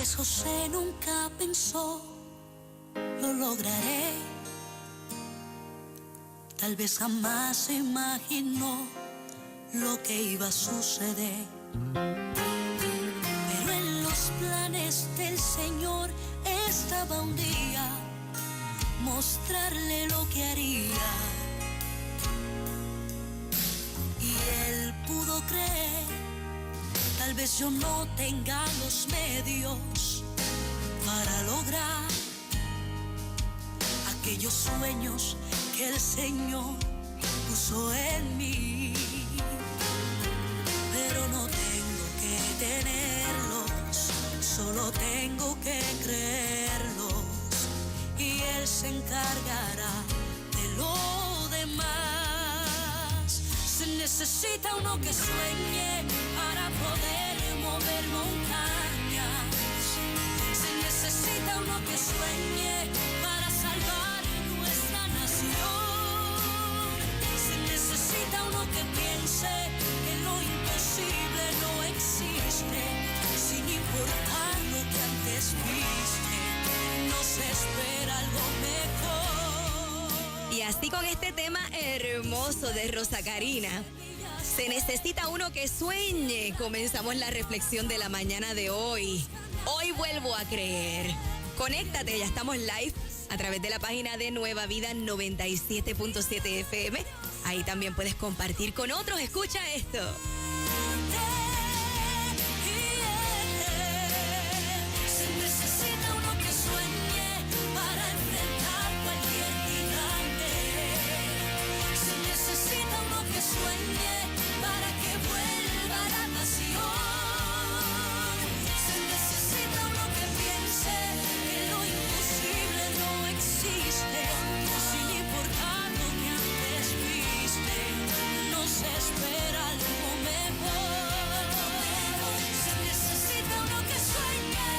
vez José nunca pensó, lo lograré. Tal vez jamás se imaginó lo que iba a suceder. Pero en los planes del Señor estaba un día mostrarle lo que haría. Y él pudo creer. Tal vez yo no tenga los medios para lograr aquellos sueños que el Señor puso en mí. Pero no tengo que tenerlos, solo tengo que creerlos. Y Él se encargará de lo demás. Se necesita uno que sueñe para poder mover montañas. Se necesita uno que sueñe para salvar nuestra nación. Se necesita uno que piense que lo imposible no existe. Sin importar lo que antes viste, nos espera algo mejor. Y así con este tema hermoso de Rosa Karina, se necesita uno que sueñe. Comenzamos la reflexión de la mañana de hoy. Hoy vuelvo a creer. Conéctate, ya estamos live a través de la página de Nueva Vida 97.7 FM. Ahí también puedes compartir con otros. Escucha esto. Se necesita uno que sueñe para enfrentar cualquier gigante. Se necesita uno que sueñe para que vuelva la pasión. Se necesita uno que piense que lo imposible no existe. Sin importar lo que antes viste, nos espera algo mejor. Se necesita uno que sueñe.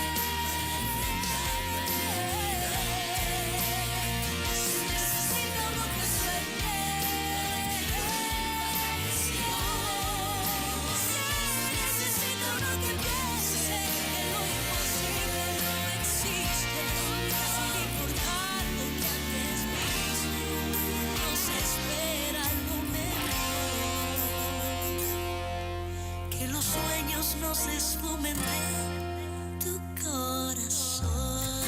Se necesita uno que sueñe. Se necesita uno que piense que lo imposible no existe. Sin importar lo que antes viste, nos espera algo mejor. Que los sueños no se esfumen de tu corazón.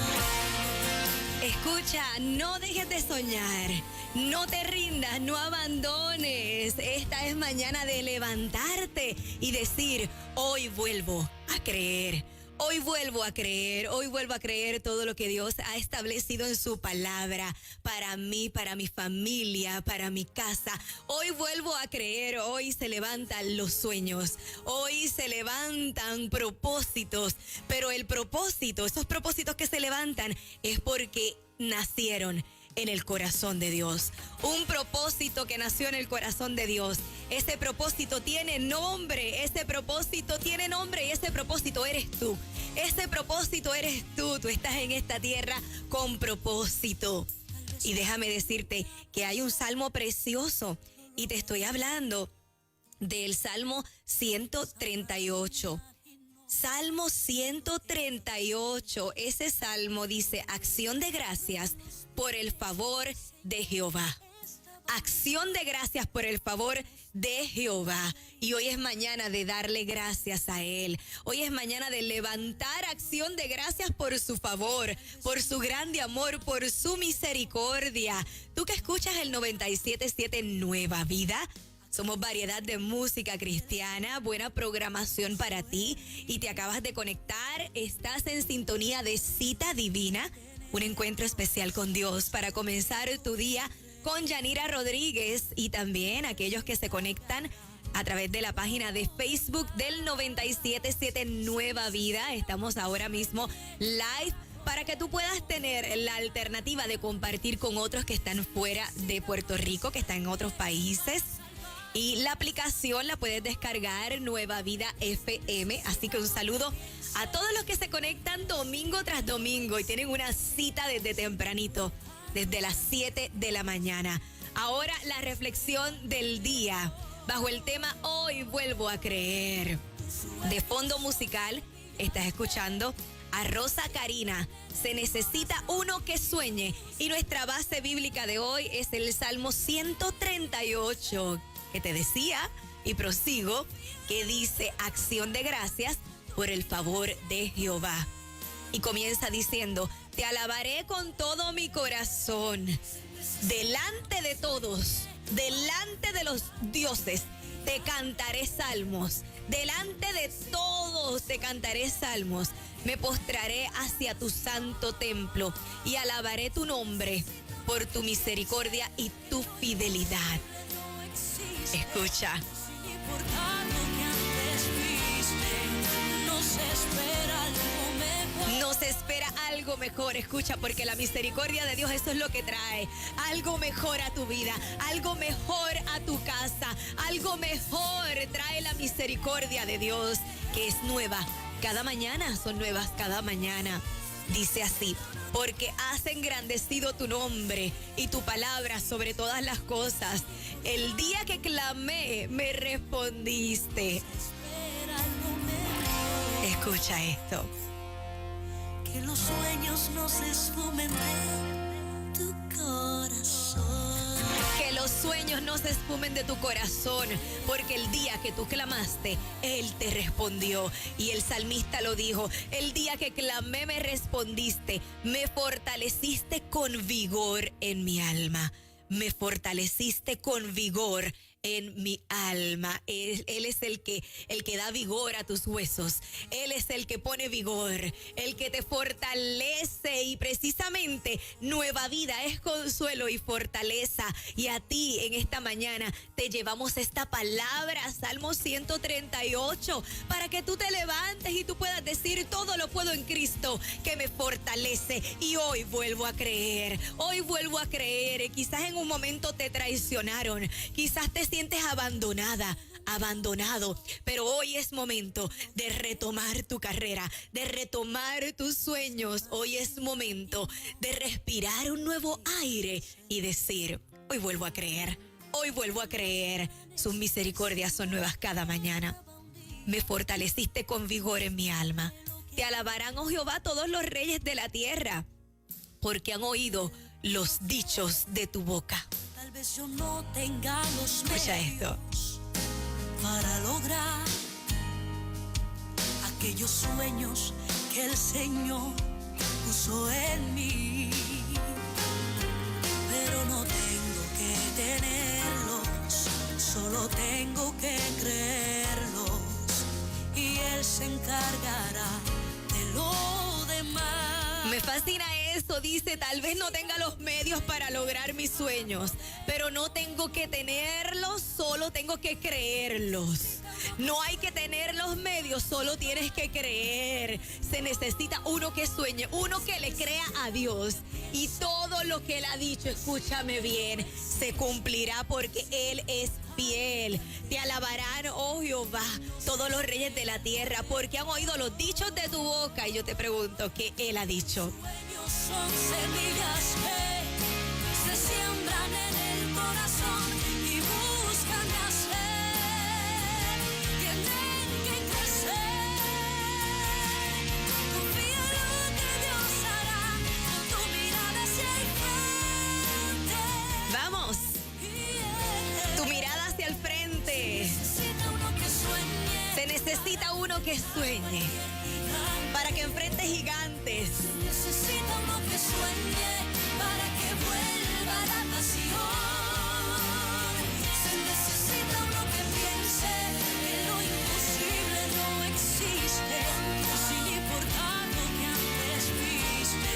Escucha, no dejes de soñar, no te rindas, no abandones. Esta es mañana de levantarte y decir, hoy vuelvo a creer. Hoy vuelvo a creer, hoy vuelvo a creer todo lo que Dios ha establecido en su palabra para mí, para mi familia, para mi casa. Hoy vuelvo a creer, hoy se levantan los sueños, hoy se levantan propósitos, pero el propósito, esos propósitos que se levantan es porque nacieron en el corazón de Dios. Un propósito que nació en el corazón de Dios. Ese propósito tiene nombre, ese propósito tiene nombre y ese propósito eres tú. Ese propósito eres tú. Tú estás en esta tierra con propósito. Y déjame decirte que hay un salmo precioso y te estoy hablando del Salmo 138. Salmo 138, ese salmo dice, acción de gracias por el favor de Jehová. Acción de gracias por el favor de Jehová. Y hoy es mañana de darle gracias a Él. Hoy es mañana de levantar acción de gracias por su favor, por su grande amor, por su misericordia. Tú que escuchas el 97.7 Nueva Vida. Somos variedad de música cristiana, buena programación para ti y te acabas de conectar. Estás en sintonía de Cita Divina, un encuentro especial con Dios para comenzar tu día con Yanira Rodríguez y también aquellos que se conectan a través de la página de Facebook del 97.7 Nueva Vida. Estamos ahora mismo live para que tú puedas tener la alternativa de compartir con otros que están fuera de Puerto Rico, que están en otros países. Y la aplicación la puedes descargar, Nueva Vida FM. Así que un saludo a todos los que se conectan domingo tras domingo y tienen una cita desde tempranito, desde las 7 de la mañana. Ahora la reflexión del día, bajo el tema Hoy vuelvo a creer. De fondo musical estás escuchando a Rosa Karina. Se necesita uno que sueñe. Y nuestra base bíblica de hoy es el Salmo 138, que te decía, y prosigo, que dice: acción de gracias por el favor de Jehová. Y comienza diciendo: te alabaré con todo mi corazón, delante de todos, delante de los dioses, te cantaré salmos, delante de todos te cantaré salmos. Me postraré hacia tu santo templo y alabaré tu nombre por tu misericordia y tu fidelidad. Escucha. Nos espera algo mejor, escucha, porque la misericordia de Dios, eso es lo que trae. Algo mejor a tu vida, algo mejor a tu casa, algo mejor trae la misericordia de Dios, que es nueva. Cada mañana son nuevas, cada mañana. Dice así: porque has engrandecido tu nombre y tu palabra sobre todas las cosas. El día que clamé, me respondiste. Escucha esto. Que los sueños no se esfumen de tu corazón. Que los sueños no se esfumen de tu corazón, porque el día que tú clamaste, Él te respondió. Y el salmista lo dijo: el día que clamé me respondiste, me fortaleciste con vigor en mi alma. Me fortaleciste con vigor en mi alma. Él es el que da vigor a tus huesos. Él es el que pone vigor, el que te fortalece, y precisamente nueva vida es consuelo y fortaleza. Y a ti en esta mañana te llevamos esta palabra, Salmo 138, para que tú te levantes y tú puedas decir: todo lo puedo en Cristo que me fortalece. Y hoy vuelvo a creer, hoy vuelvo a creer. Quizás en un momento te traicionaron, quizás te sientes abandonada, abandonado, pero hoy es momento de retomar tu carrera, de retomar tus sueños. Hoy es momento de respirar un nuevo aire y decir: hoy vuelvo a creer, hoy vuelvo a creer. Sus misericordias son nuevas cada mañana. Me fortaleciste con vigor en mi alma. Te alabarán, oh Jehová, todos los reyes de la tierra, porque han oído los dichos de tu boca. Tal vez yo no tenga los Escucha esto. medios para lograr aquellos sueños que el Señor puso en mí, pero no tengo que tenerlos, solo tengo que creerlos, y Él se encargará de lo demás. Me fascina eso, dice: tal vez no tenga los medios para lograr mis sueños, pero no tengo que tenerlos, solo tengo que creerlos. No hay que tener los medios, solo tienes que creer. Se necesita uno que sueñe, uno que le crea a Dios. Y todo lo que Él ha dicho, escúchame bien, se cumplirá, porque Él es fiel. Te alabarán, oh Jehová, todos los reyes de la tierra, porque han oído los dichos de tu boca. Y yo te pregunto, ¿qué Él ha dicho? Son semillas que se siembran en el corazón y buscan nacer, tienen que crecer. Confía en lo que Dios hará, con tu mirada hacia el frente. Vamos, tu mirada hacia el frente. Necesita uno que sueñe, Se necesita uno que sueñe para que enfrente gigantes. necesita uno que sueñe para que vuelva la pasión. Se necesita uno que piense que lo imposible no existe, sin importar lo que antes viste,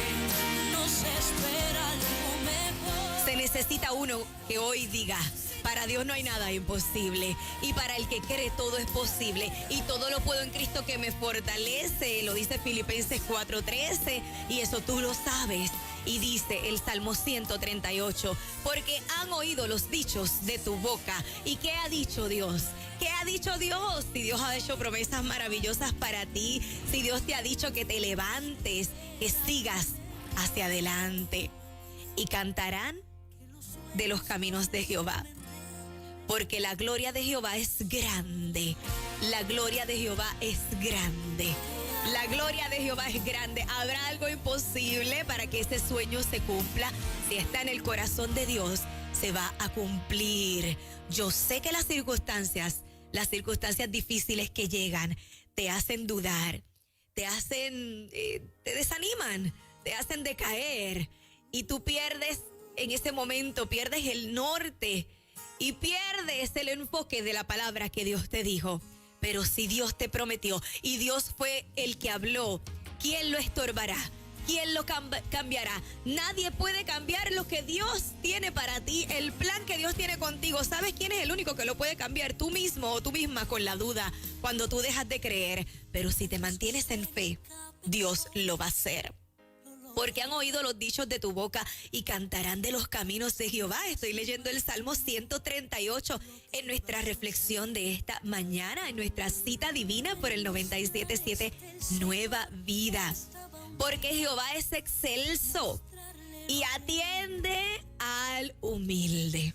nos espera algo mejor. Se necesita uno que hoy diga: para Dios no hay nada imposible, y para el que cree todo es posible, y todo lo puedo en Cristo que me fortalece. Lo dice Filipenses 4:13, y eso tú lo sabes. Y dice el Salmo 138, porque han oído los dichos de tu boca. ¿Y qué ha dicho Dios? ¿Qué ha dicho Dios? Si Dios ha hecho promesas maravillosas para ti, si Dios te ha dicho que te levantes, que sigas hacia adelante. Y cantarán de los caminos de Jehová, porque la gloria de Jehová es grande. La gloria de Jehová es grande. La gloria de Jehová es grande. ¿Habrá algo imposible para que ese sueño se cumpla? Si está en el corazón de Dios, se va a cumplir. Yo sé que las circunstancias difíciles que llegan, te hacen dudar, te desaniman, te hacen decaer. Y tú pierdes, en ese momento, pierdes el norte y pierdes el enfoque de la palabra que Dios te dijo. Pero si Dios te prometió y Dios fue el que habló, ¿quién lo estorbará? ¿Quién lo cambiará? Nadie puede cambiar lo que Dios tiene para ti, el plan que Dios tiene contigo. ¿Sabes quién es el único que lo puede cambiar? Tú mismo o tú misma con la duda, cuando tú dejas de creer. Pero si te mantienes en fe, Dios lo va a hacer. Porque han oído los dichos de tu boca y cantarán de los caminos de Jehová. Estoy leyendo el Salmo 138 en nuestra reflexión de esta mañana, en nuestra cita divina por el 97.7 Nueva Vida. Porque Jehová es excelso y atiende al humilde.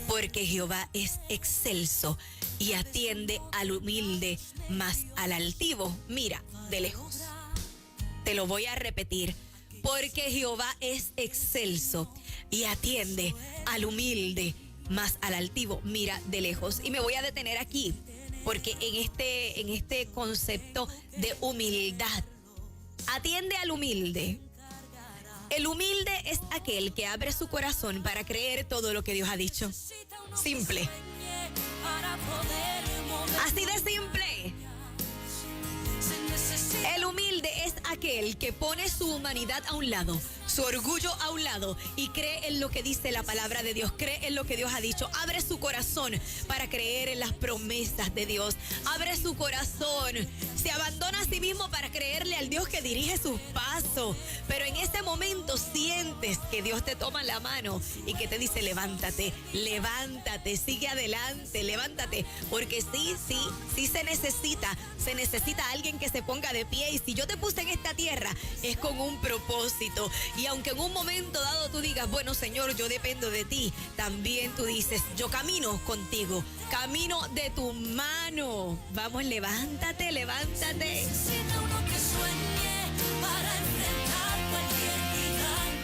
Porque Jehová es excelso y atiende al humilde, mas al altivo mira de lejos. Te lo voy a repetir. Porque Jehová es excelso y atiende al humilde, mas al altivo mira de lejos. Y me voy a detener aquí, porque en este concepto de humildad, atiende al humilde. El humilde es aquel que abre su corazón para creer todo lo que Dios ha dicho. Simple. Así de simple. El humilde es aquel que pone su humanidad a un lado, su orgullo a un lado y cree en lo que dice la palabra de Dios, cree en lo que Dios ha dicho, abre su corazón para creer en las promesas de Dios, abre su corazón, se abandona a sí mismo para creerle al Dios que dirige sus pasos, pero en ese momento sientes que Dios te toma la mano y que te dice levántate, levántate, sigue adelante, levántate, porque sí se necesita alguien que se ponga de pie, y si yo te puse en esta tierra es con un propósito. Y aunque en un momento dado tú digas, bueno Señor, yo dependo de ti, también tú dices, yo camino contigo, camino de tu mano. Vamos, levántate, levántate.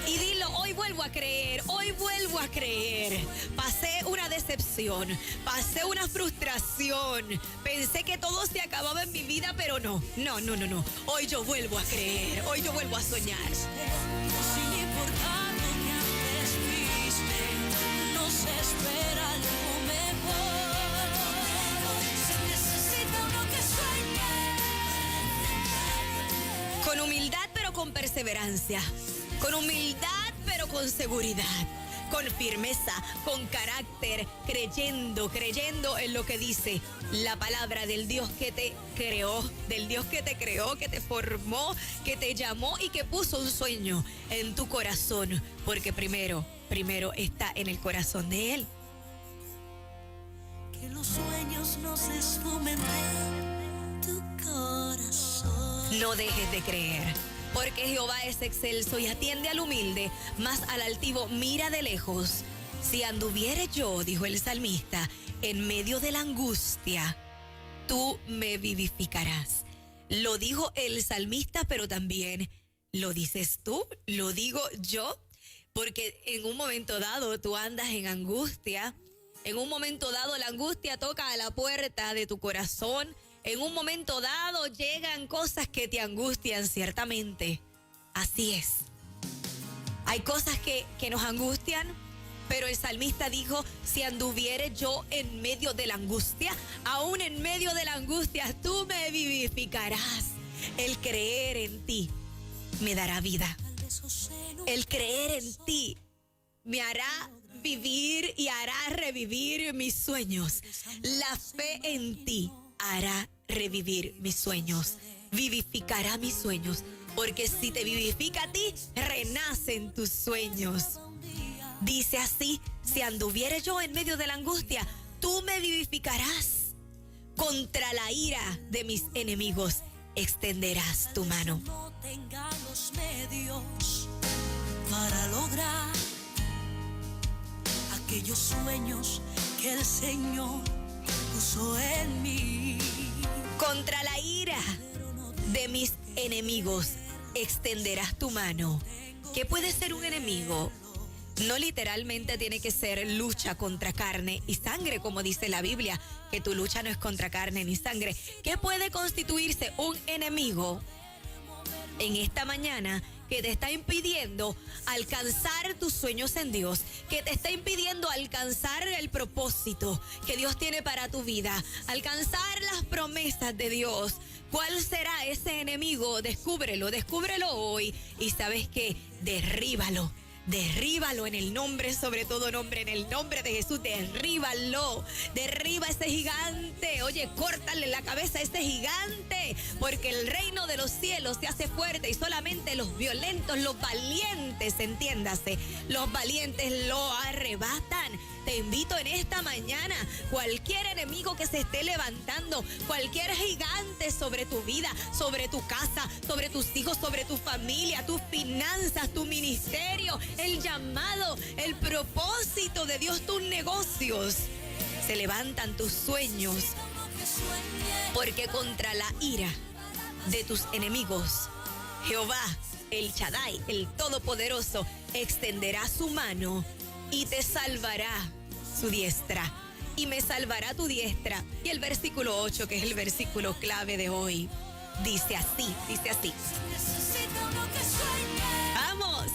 Y dilo, hoy vuelvo a creer, hoy vuelvo a creer. Pasé una decepción, pasé una frustración, pensé que todo se acababa en mi vida, pero no. Hoy yo vuelvo a creer, hoy yo vuelvo a soñar. Sin importar lo que antes viste, no se espera algo mejor. Se necesita uno que sueñe. Con humildad pero con perseverancia, con humildad pero con seguridad, con firmeza, con carácter, creyendo en lo que dice la palabra del Dios que te creó, que te formó, que te llamó y que puso un sueño en tu corazón, porque primero está en el corazón de Él. Que los sueños no se esfumen de tu corazón. No dejes de creer. Porque Jehová es excelso y atiende al humilde, mas al altivo mira de lejos. Si anduviere yo, dijo el salmista, en medio de la angustia, tú me vivificarás. Lo dijo el salmista, pero también lo dices tú, lo digo yo, porque en un momento dado tú andas en angustia, en un momento dado la angustia toca a la puerta de tu corazón. En un momento dado llegan cosas que te angustian, ciertamente. Así es. Hay cosas que nos angustian, pero el salmista dijo, si anduviere yo en medio de la angustia, aún en medio de la angustia, tú me vivificarás. El creer en ti me dará vida. El creer en ti me hará vivir y hará revivir mis sueños. La fe en ti hará revivir mis sueños, vivificará mis sueños, porque si te vivifica a ti, renacen tus sueños. Dice así, si anduviere yo en medio de la angustia, tú me vivificarás. Contra la ira de mis enemigos, extenderás tu mano. No tenga los medios para lograr aquellos sueños que el Señor puso en mí. Contra la ira de mis enemigos extenderás tu mano. ¿Qué puede ser un enemigo? No literalmente tiene que ser lucha contra carne y sangre, como dice la Biblia, que tu lucha no es contra carne ni sangre. ¿Qué puede constituirse un enemigo en esta mañana que te está impidiendo alcanzar tus sueños en Dios, que te está impidiendo alcanzar el propósito que Dios tiene para tu vida, alcanzar las promesas de Dios? ¿Cuál será ese enemigo? Descúbrelo hoy y ¿sabes qué? Derríbalo en el nombre, sobre todo nombre, en el nombre de Jesús, derríbalo, derriba ese gigante. Oye, córtale la cabeza a ese gigante, porque el reino de los cielos se hace fuerte y solamente los violentos, los valientes, entiéndase, los valientes lo arrebatan. Te invito en esta mañana, cualquier enemigo que se esté levantando, cualquier gigante sobre tu vida, sobre tu casa, sobre tus hijos, sobre tu familia, tus finanzas, tu ministerio, el llamado, el propósito de Dios, tus negocios. Se levantan tus sueños, porque contra la ira de tus enemigos, Jehová, el Shaddai, el Todopoderoso, extenderá su mano y te salvará su diestra. Y me salvará tu diestra. Y el versículo 8, que es el versículo clave de hoy, dice así. Vamos,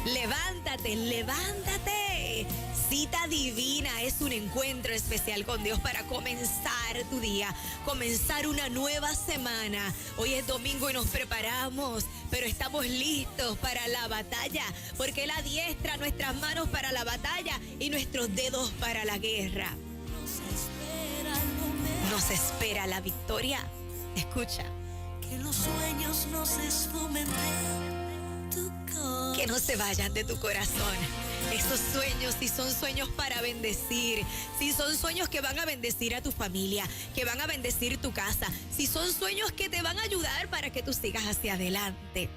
levántate. Cita divina es un encuentro especial con Dios para comenzar tu día, comenzar una nueva semana. Hoy es domingo y nos preparamos, pero estamos listos para la batalla, porque Él adiestra nuestras manos para la batalla y nuestros dedos para la guerra. Nos espera la victoria. Escucha. Que los sueños no se esfumen de tu corazón. Que no se vayan de tu corazón. Esos sueños, si son sueños para bendecir, si son sueños que van a bendecir a tu familia, que van a bendecir tu casa, si son sueños que te van a ayudar para que tú sigas hacia adelante.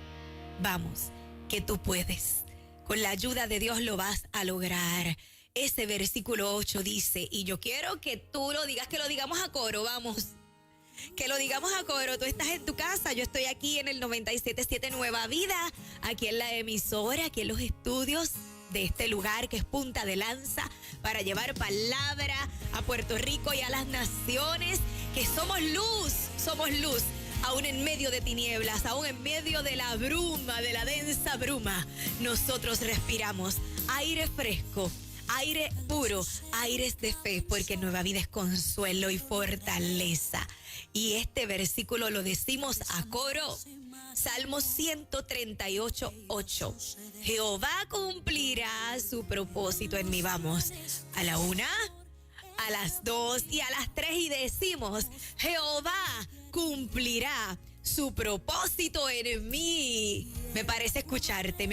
Vamos, que tú puedes. Con la ayuda de Dios lo vas a lograr. Ese versículo 8 dice, y yo quiero que tú lo digas, que lo digamos a coro, vamos. Que lo digamos a coro. Tú estás en tu casa, yo estoy aquí en el 97.7 Nueva Vida, aquí en la emisora, aquí en los estudios de este lugar que es punta de lanza para llevar palabra a Puerto Rico y a las naciones, que somos luz, aún en medio de tinieblas, aún en medio de la bruma, de la densa bruma. Nosotros respiramos aire fresco, aire puro, aires de fe, porque Nueva Vida es consuelo y fortaleza. Y este versículo lo decimos a coro. Salmo 138:8. Jehová cumplirá su propósito en mí. Vamos, a la 1, a las 2 y a las 3 y decimos, Jehová cumplirá su propósito en mí. Me parece escucharte.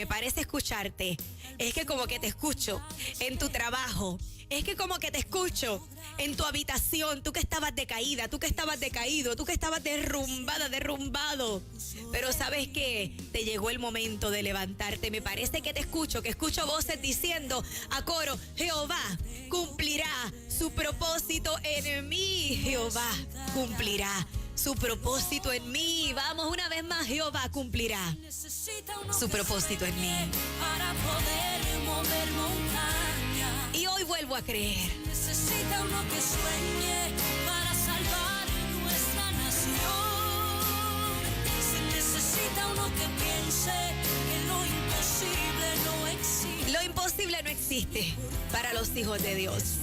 Es que como que te escucho en tu trabajo. Es que como que te escucho en tu habitación, tú que estabas decaída, tú que estabas decaído, tú que estabas derrumbada, derrumbado. Pero ¿sabes qué? Te llegó el momento de levantarte. Me parece que te escucho, que escucho voces diciendo a coro, Jehová cumplirá su propósito en mí. Jehová cumplirá su propósito en mí. Vamos, una vez más, Jehová cumplirá su propósito en mí. Para poder mover montañas. Y hoy vuelvo a creer. Necesita uno que sueñe para salvar nuestra nación. Se necesita uno que piense que lo imposible no existe. Lo imposible no existe para los hijos de Dios.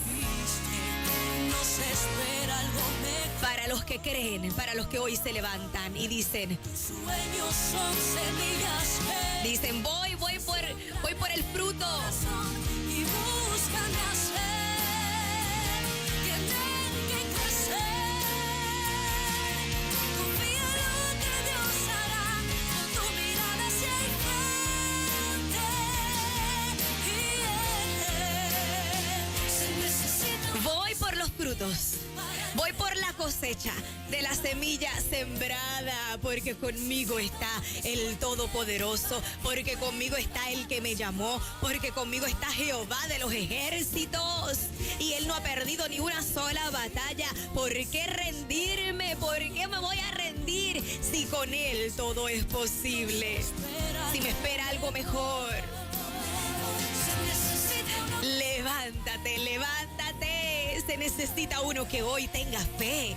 No se espera algo mejor. Para los que creen, para los que hoy se levantan y dicen, Sueños son semillas que dicen, voy por el fruto. y buscan nacer. Tienen que crecer. Confía en lo que Dios hará. Con tu mirada hacia el frente. Se necesita. Voy por los frutos. Voy por la cosecha de la semilla sembrada porque conmigo está el Todopoderoso, porque conmigo está el que me llamó, porque conmigo está Jehová de los ejércitos. Y Él no ha perdido ni una sola batalla. ¿Por qué rendirme? ¿Por qué me voy a rendir si con Él todo es posible? Si me espera algo mejor. Levántate, levántate. Se necesita uno que hoy tenga fe.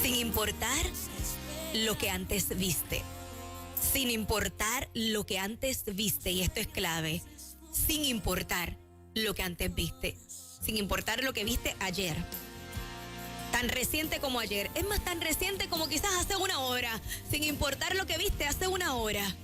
Sin importar lo que antes viste. Sin importar lo que antes viste, y esto es clave, sin importar lo que antes viste, sin importar lo que viste ayer, tan reciente como ayer, es más, tan reciente como quizás hace una hora, sin importar lo que viste hace una hora,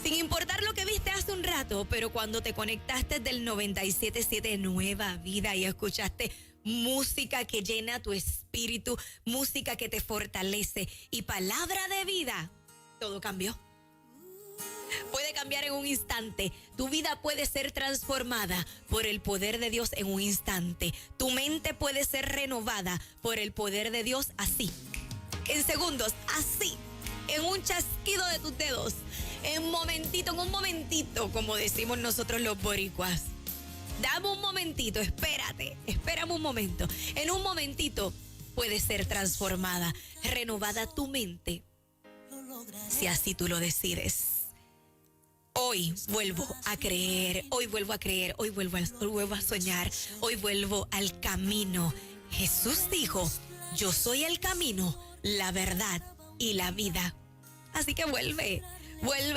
sin importar lo que viste hace un rato, pero cuando te conectaste del 97.7 Nueva Vida y escuchaste música que llena tu espíritu, música que te fortalece y palabra de vida, todo cambió. Puede cambiar en un instante. Tu vida puede ser transformada por el poder de Dios en un instante. Tu mente puede ser renovada por el poder de Dios así. En segundos, así. En un chasquido de tus dedos. En un momentito, como decimos nosotros los boricuas. Dame un momentito, espérate. Espérame un momento. En un momentito puede ser transformada, renovada tu mente. Si así tú lo decides. Hoy vuelvo a creer, hoy vuelvo a creer, hoy vuelvo a soñar, hoy vuelvo al camino. Jesús dijo, yo soy el camino, la verdad y la vida. Así que vuelve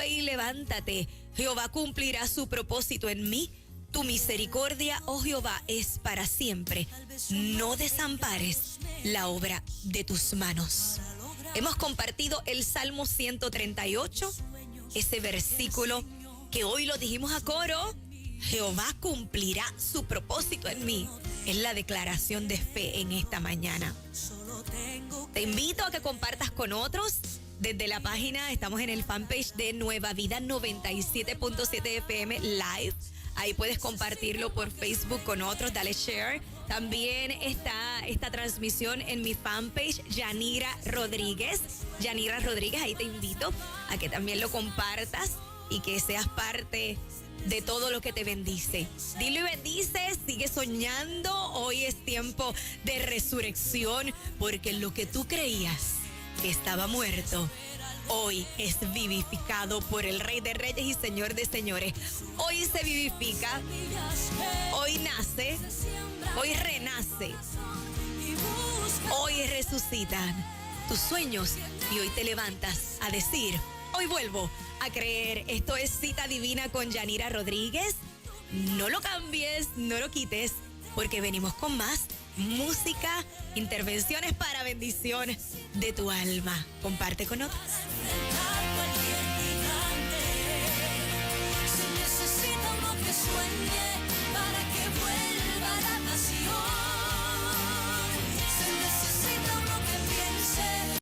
y levántate. Jehová cumplirá su propósito en mí. Tu misericordia, oh Jehová, es para siempre. No desampares la obra de tus manos. Hemos compartido el Salmo 138. Ese versículo que hoy lo dijimos a coro, Jehová cumplirá su propósito en mí. Es la declaración de fe en esta mañana. Te invito a que compartas con otros desde la página. Estamos en el fanpage de Nueva Vida 97.7 FM Live. Ahí puedes compartirlo por Facebook con otros, dale share. También está esta transmisión en mi fanpage, Yanira Rodríguez. Yanira Rodríguez, ahí te invito a que también lo compartas y que seas parte de todo lo que te bendice. Dilo y bendice, sigue soñando. Hoy es tiempo de resurrección, porque lo que tú creías que estaba muerto, hoy es vivificado por el Rey de Reyes y Señor de Señores. Hoy se vivifica, hoy nace, hoy renace, hoy resucitan tus sueños y hoy te levantas a decir, hoy vuelvo a creer. Esto es Cita Divina con Yanira Rodríguez. No lo cambies, no lo quites, porque venimos con más música, intervenciones para bendición de tu alma. Comparte con otros. Se necesita uno que sueñe.